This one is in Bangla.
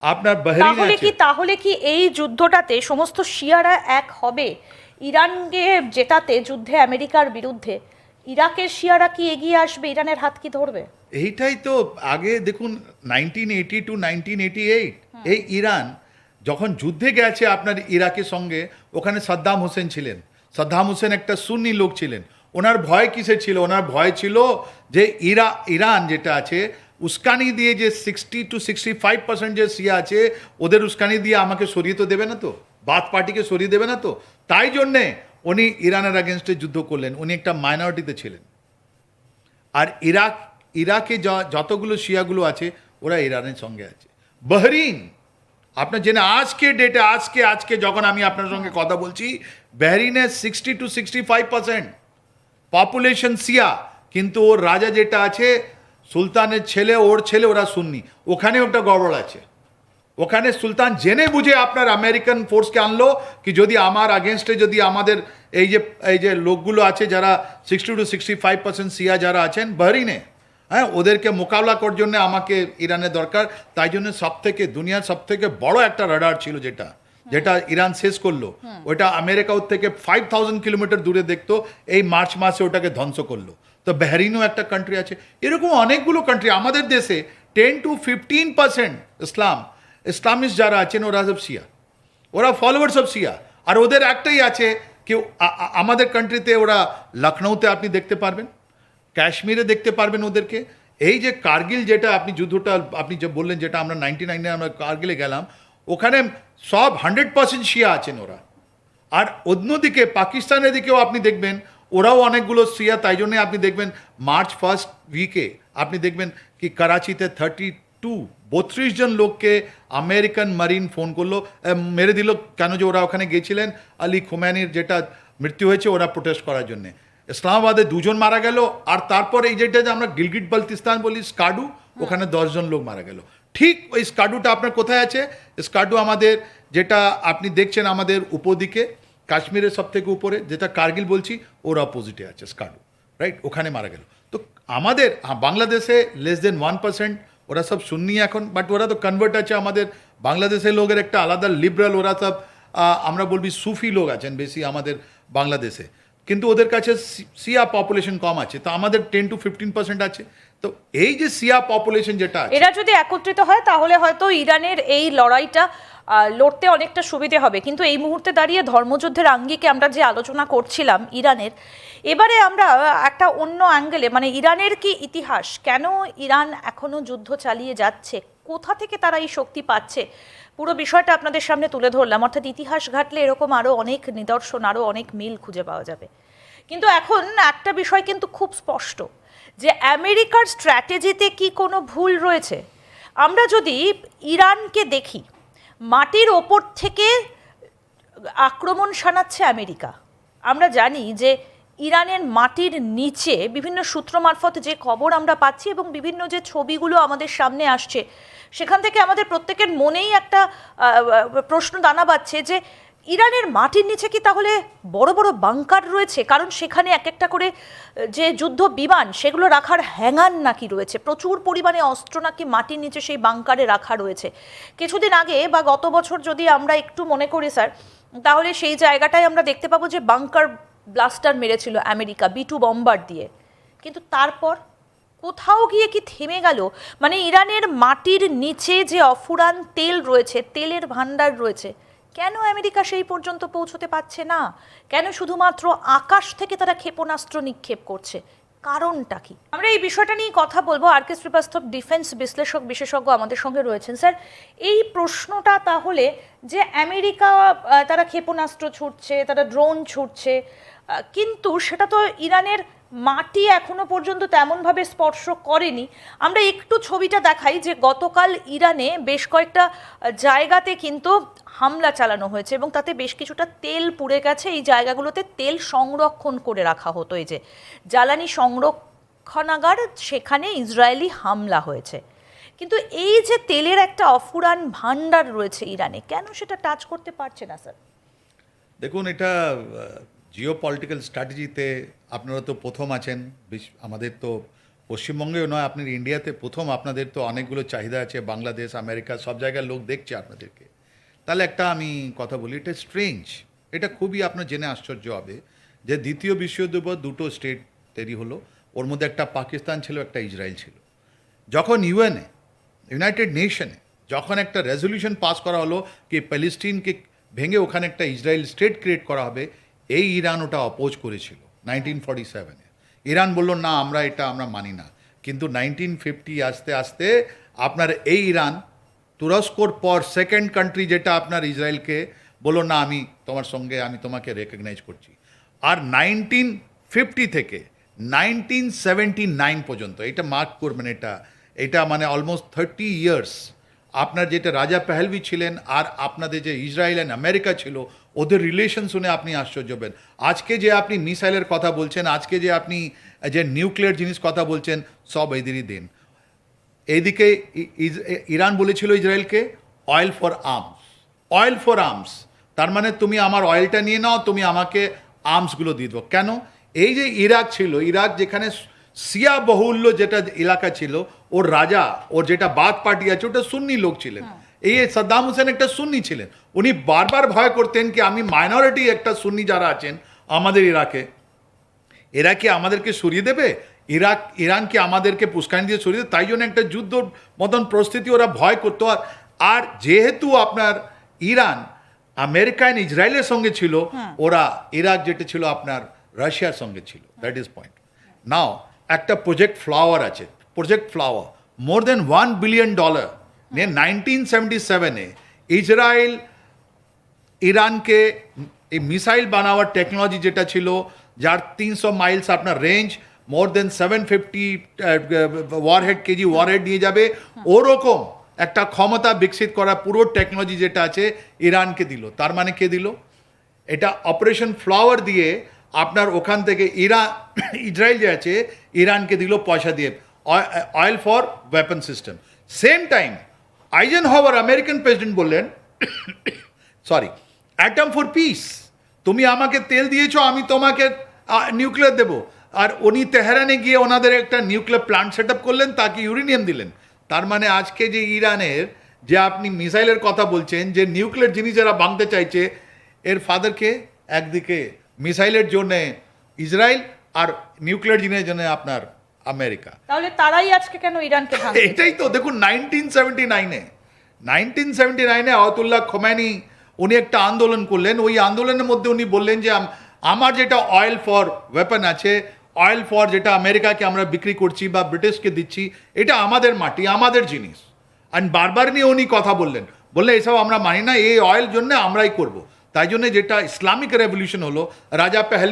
আপনার বাহরিনে আছে। তাহলে কি এই যুদ্ধটাতে সমস্ত শিয়ারা এক হবে ইরানকে জেতাতে যুদ্ধে আমেরিকার বিরুদ্ধে? ইরাকের শিয়ারা কি এগিয়ে আসবে, ইরানের হাত কি ধরবে? এইটাই তো। আগে দেখুন 1980 টু 1988 এই ইরান যখন যুদ্ধে গেছে আপনার ইরাকের সঙ্গে, ওখানে সাদ্দাম হোসেন ছিলেন। সাদ্দাম হোসেন একটা সুন্নি লোক ছিলেন। ওনার ভয় কিসের ছিল? ওনার ভয় ছিল যে ইরান যেটা আছে উস্কানি দিয়ে, যে 60 to 65% যে শিয়া আছে ওদের উস্কানি দিয়ে আমাকে সরিয়ে তো দেবে না, তো বাথ পার্টিকে সরিয়ে দেবে না তো। তাই জন্যে উনি ইরানের আগেনস্টে যুদ্ধ করলেন। উনি একটা মাইনরিটিতে ছিলেন। আর ইরাকে যতগুলো শিয়াগুলো আছে ওরা ইরানের সঙ্গে আছে। বাহরিন, আপনার জেনে আজকে ডেটে, আজকে যখন আমি আপনার সঙ্গে কথা বলছি, বাহরিনের 60 to 65% পপুলেশন শিয়া, কিন্তু ওর রাজা যেটা আছে সুলতানের ছেলে, ওর ছেলে, ওরা সুন্নি। ওখানে একটা গড়বড় আছে। ওখানে সুলতান জেনে বুঝে আপনার আমেরিকান ফোর্সকে আনলো কি যদি আমার আগেনস্টে যদি আমাদের এই যে লোকগুলো আছে যারা 60 to 65% শিয়া যারা আছেন বাহরিনে, হ্যাঁ, ওদেরকে মোকাবিলা করার জন্য আমাকে ইরানের দরকার। তাই জন্য দুনিয়ার সব থেকে বড় একটা রাডার ছিল যেটা ইরান শেষ করলো। ওটা আমেরিকা ওর থেকে 5000 কিলোমিটার দূরে দেখতো। এই মার্চ মাসে ওটাকে ধ্বংস করলো। তো বাহরিনও একটা কান্ট্রি আছে। এরকম অনেকগুলো কান্ট্রি আমাদের দেশে। 10 to 15% ইসলামিস্ট যারা আছেন ওরা সব শিয়া, ওরা ফলোয়ার্স অফ শিয়া। আর ওদের একটাই আছে কি আমাদের কান্ট্রিতে ওরা লখনৌতে আপনি দেখতে পারবেন, কাশ্মীরে দেখতে পারবেন ওদেরকে। এই যে কার্গিল যেটা আপনি যুদ্ধটা আপনি যে বললেন, যেটা আমরা 99-এ আমরা কার্গিলে গেলাম, ওখানে সব 100% শিয়া আছেন ওরা। আর অন্যদিকে পাকিস্তানের দিকেও আপনি দেখবেন ওরাও অনেকগুলো শিয়া। তাই জন্যে আপনি দেখবেন মার্চ ফার্স্ট উইকে আপনি দেখবেন কি করাচিতে 32 জন লোককে আমেরিকান মারিন ফোন করলো, মেরে দিল। কেন? যে ওরা ওখানে গিয়েছিলেন আলী খুমেনির যেটা মৃত্যু হয়েছে ওরা প্রোটেস্ট করার জন্যে। ইসলামাবাদে 2 জন মারা গেল। আর তারপর এই যেটা যে আমরা গিলগিট বালতিস্তান বলি, স্কাডু, ওখানে 10 জন লোক মারা গেল। ঠিক ওই স্কাডুটা আপনার কোথায় আছে? স্কাডু আমাদের যেটা আপনি দেখছেন আমাদের উপদিকে, কাশ্মীরের সব থেকে উপরে, যেটা কার্গিল বলছি, ওর অপোজিটে আছে স্কাডু, রাইট? ওখানে মারা গেল। তো আমাদের বাংলাদেশে less than 1%, ওরা সব সুন্নি এখন, বাট ওরা তো কনভার্ট আছে। আমাদের বাংলাদেশের লোকের একটা আলাদা লিবারাল, ওরা সব আমরা বলবি সুফি লোক আছেন বেশি আমাদের বাংলাদেশে। কিন্তু ওদের কাছে শিয়া পপুলেশন কম আছে। তো আমাদের 10 to 15% আছে। তো এই যে শিয়া পপুলেশন যেটা আছে, এরা যদি একত্রিত হয় তাহলে হয়তো ইরানের এই লড়াইটা লড়তে অনেকটা সুবিধে হবে। কিন্তু এই মুহূর্তে দাঁড়িয়ে ধর্মযুদ্ধের আঙ্গিকে আমরা যে আলোচনা করছিলাম ইরানের, এবারে আমরা একটা অন্য অ্যাঙ্গেলে, মানে ইরানের কি ইতিহাস, কেন ইরান এখনো যুদ্ধ চালিয়ে যাচ্ছে, কোথা থেকে তারা এই শক্তি পাচ্ছে, পুরো বিষয়টা আপনাদের সামনে তুলে ধরলাম। অর্থাৎ ইতিহাস ঘাটলে এরকম আরও অনেক নিদর্শন, আরও অনেক মিল খুঁজে পাওয়া যাবে। কিন্তু এখন একটা বিষয় কিন্তু খুব স্পষ্ট, যে আমেরিকার স্ট্র্যাটেজিতে কি কোনো ভুল রয়েছে? আমরা যদি ইরানকে দেখি, মাটির ওপর থেকে আক্রমণ শানাচ্ছে আমেরিকা। আমরা জানি যে ইরানের মাটির নিচে বিভিন্ন সূত্র মারফত যে খবর আমরা পাচ্ছি এবং বিভিন্ন যে ছবিগুলো আমাদের সামনে আসছে, সেখান থেকে আমাদের প্রত্যেকের মনেই একটা প্রশ্ন দানা বাঁধছে যে ইরানের মাটির নিচে কি তাহলে বড় বড় বাংকার রয়েছে? কারণ সেখানে এক একটা করে যে যুদ্ধ বিমান সেগুলো রাখার হ্যাঙ্গার নাকি রয়েছে, প্রচুর পরিমাণে অস্ত্র নাকি মাটির নিচে সেই বাংকারে রাখা রয়েছে। কিছুদিন আগে বা গত বছর যদি আমরা একটু মনে করি স্যার, তাহলে সেই জায়গাটায় আমরা দেখতে পাবো যে বাংকার ব্লাস্টার মেরেছিল আমেরিকা B2 বম্বার দিয়ে। কিন্তু তারপর কোথাও গিয়ে কি থেমে গেল? মানে ইরানের মাটির নিচে যে অফুরান তেল রয়েছে, তেলের ভান্ডার রয়েছে, কেন আমেরিকা সেই পর্যন্ত পৌঁছতে পারছে না? কেন শুধুমাত্র আকাশ থেকে তারা ক্ষেপণাস্ত্র নিক্ষেপ করছে? কারণটা কি? আমরা এই বিষয়টা নিয়ে কথা বলবো। আর.কে শ্রীবাস্তব, ডিফেন্স বিশ্লেষক বিশেষজ্ঞ, আমাদের সঙ্গে রয়েছেন। স্যার, এই প্রশ্নটা তাহলে, যে আমেরিকা তারা ক্ষেপণাস্ত্র ছুটছে, তারা ড্রোন ছুটছে, কিন্তু সেটা তো ইরানের মাটি এখনো পর্যন্ত তেমনভাবে স্পর্শ করেনি। আমরা একটু ছবিটা দেখাই, যে গতকাল ইরানে বেশ কয়েকটা জায়গাতে কিন্তু হামলা চালানো হয়েছে এবং তাতে বেশ কিছুটা তেল পুড়ে গেছে। এই জায়গাগুলোতে তেল সংরক্ষণ করে রাখা হতো, এই যে জ্বালানি সংরক্ষণাগার, সেখানে ইসরায়েলি হামলা হয়েছে। কিন্তু এই যে তেলের একটা অফুরান ভান্ডার রয়েছে ইরানে, কেন সেটা টাচ করতে পারছে না স্যার? দেখুন, এটা জিও পলিটিক্যাল স্ট্র্যাটেজিতে আপনারা তো প্রথম আছেন। আমাদের তো পশ্চিমবঙ্গেও নয়, আপনার ইন্ডিয়াতে প্রথম, আপনাদের তো অনেকগুলো চাহিদা আছে, বাংলাদেশ, আমেরিকা, সব জায়গার লোক দেখছে আপনাদেরকে। তাহলে একটা আমি কথা বলি, এটা স্ট্রেঞ্জ, এটা খুবই আপনার জেনে আশ্চর্য হবে যে দ্বিতীয় বিশ্বযুদ্ধের পর দুটো স্টেট তৈরি হলো, ওর মধ্যে একটা পাকিস্তান ছিল, একটা ইসরায়েল ছিল। যখন ইউএনএ, ইউনাইটেড নেশনে, যখন একটা রেজলিউশন পাস করা হলো কি প্যালেস্টিনকে ভেঙে ওখানে একটা ইসরায়েল স্টেট ক্রিয়েট করা হবে, এই ইরান ওটা অপোজ করেছিল 1947-এ। ইরান বলল না, আমরা মানি না। কিন্তু 1950 আস্তে আস্তে আপনার এই ইরান তুরস্কর পর সেকেন্ড কান্ট্রি যেটা আপনার ইসরায়েলকে বললো না, আমি তোমাকে রেকগনাইজ করছি। আর 1950 থেকে 1979 পর্যন্ত, এটা মার্ক করবেন, এটা মানে অলমোস্ট 30 ইয়ার্স আপনার যেটা রাজা পেহলভি ছিলেন আর আপনাদের যে ইসরায়েল অ্যান্ড আমেরিকা ছিল, ওদের রিলেশন শুনে আপনি আশ্চর্য হবেন। আজকে যে আপনি মিসাইলের কথা বলছেন, আজকে যে আপনি যে নিউক্লিয়ার জিনিস কথা বলছেন, সব এদেরই দেন। এইদিকে ইরান বলেছিল ইসরায়েলকে অয়েল ফর আর্মস, তার মানে তুমি আমার অয়েলটা নিয়ে নাও, তুমি আমাকে আর্মসগুলো দিয়ে দেবো। কেন? এই যে ইরাক ছিল, ইরাক যেখানে সিয়া বহুল্য যেটা এলাকা ছিল, ওর রাজা, ওর যেটা বাদ পার্টি আছে, ওটা সুন্নি লোক ছিলেন। এই সাদ্দাম হোসেন একটা সুন্নি ছিলেন, উনি বারবার ভয় করতেন কি আমি মাইনরিটি একটা সুন্নি যারা আছেন আমাদের ইরাকে, এরা কি আমাদেরকে সরিয়ে দেবে, ইরান কি আমাদেরকে পুষ্কানি দিয়ে সরিয়ে দেবে? তাই জন্য একটা যুদ্ধ মতন পরিস্থিতি ওরা ভয় করতো। আর যেহেতু আপনার ইরান আমেরিকা অ্যান্ড ইসরায়েলের সঙ্গে ছিল, ওরা ইরাক যেটা ছিল আপনার রাশিয়ার সঙ্গে ছিল। That is point. নাও একটা প্রজেক্ট ফ্লাওয়ার আছে, মোর দেন $1 বিলিয়ন নিয়ে 1977-এ ইসরায়েল ইরানকে এই মিসাইল বানাওয়ার টেকনোলজি যেটা ছিল, যার 300 মাইলস আপনার রেঞ্জ, মোর দেন 750 কেজি ওয়ারহেড নিয়ে যাবে, ওরকম একটা ক্ষমতা বিকশিত করা পুরো টেকনোলজি যেটা আছে ইরানকে দিল। তার মানে কে দিল? এটা অপারেশন ফ্লাওয়ার দিয়ে আপনার ওখান থেকে ইসরায়েল যে আছে ইরানকে দিল পয়সা দিয়ে, oil for weapon system. Same time Eisenhower American president বললেন অ্যাটম ফর পিস, তুমি আমাকে তেল দিয়েছো, আমি তোমাকে নিউক্লিয়ার দেবো। আর উনি তেহরানে গিয়ে ওনাদের একটা নিউক্লিয়ার প্ল্যান্ট সেট আপ করলেন, তাকে ইউরেনিয়াম দিলেন। তার মানে আজকে যে ইরানের যে আপনি মিসাইলের কথা বলছেন, যে নিউক্লিয়ার জিনিস যারা ভাঙতে চাইছে, এর ফাদারকে একদিকে মিসাইলের জন্য ইসরায়েল আর নিউক্লিয়ার জিনিসের জন্য আপনার আমেরিকা। তাহলে তারাই আজকে কেন ইরানকে ভাঙছে? এটাই তো দেখুন, 1979-এ আয়াতুল্লাহ খোমেনি উনি একটা আন্দোলন করলেন। ওই আন্দোলনের মধ্যে উনি বললেন যে আমার যেটা অয়েল ফর ওয়েপন আছে, অয়েল ফর যেটা আমেরিকাকে আমরা বিক্রি করছি বা ব্রিটিশকে দিচ্ছি, এটা আমাদের মাটি, আমাদের জিনিস। আর বারবার নিয়ে উনি কথা বললেন এসব আমরা মানি না, এই অয়েল জন্য আমরাই করব। তাই জন্য যেটা ইসলামিক রেভলিউশন হলো, রাজা পেহল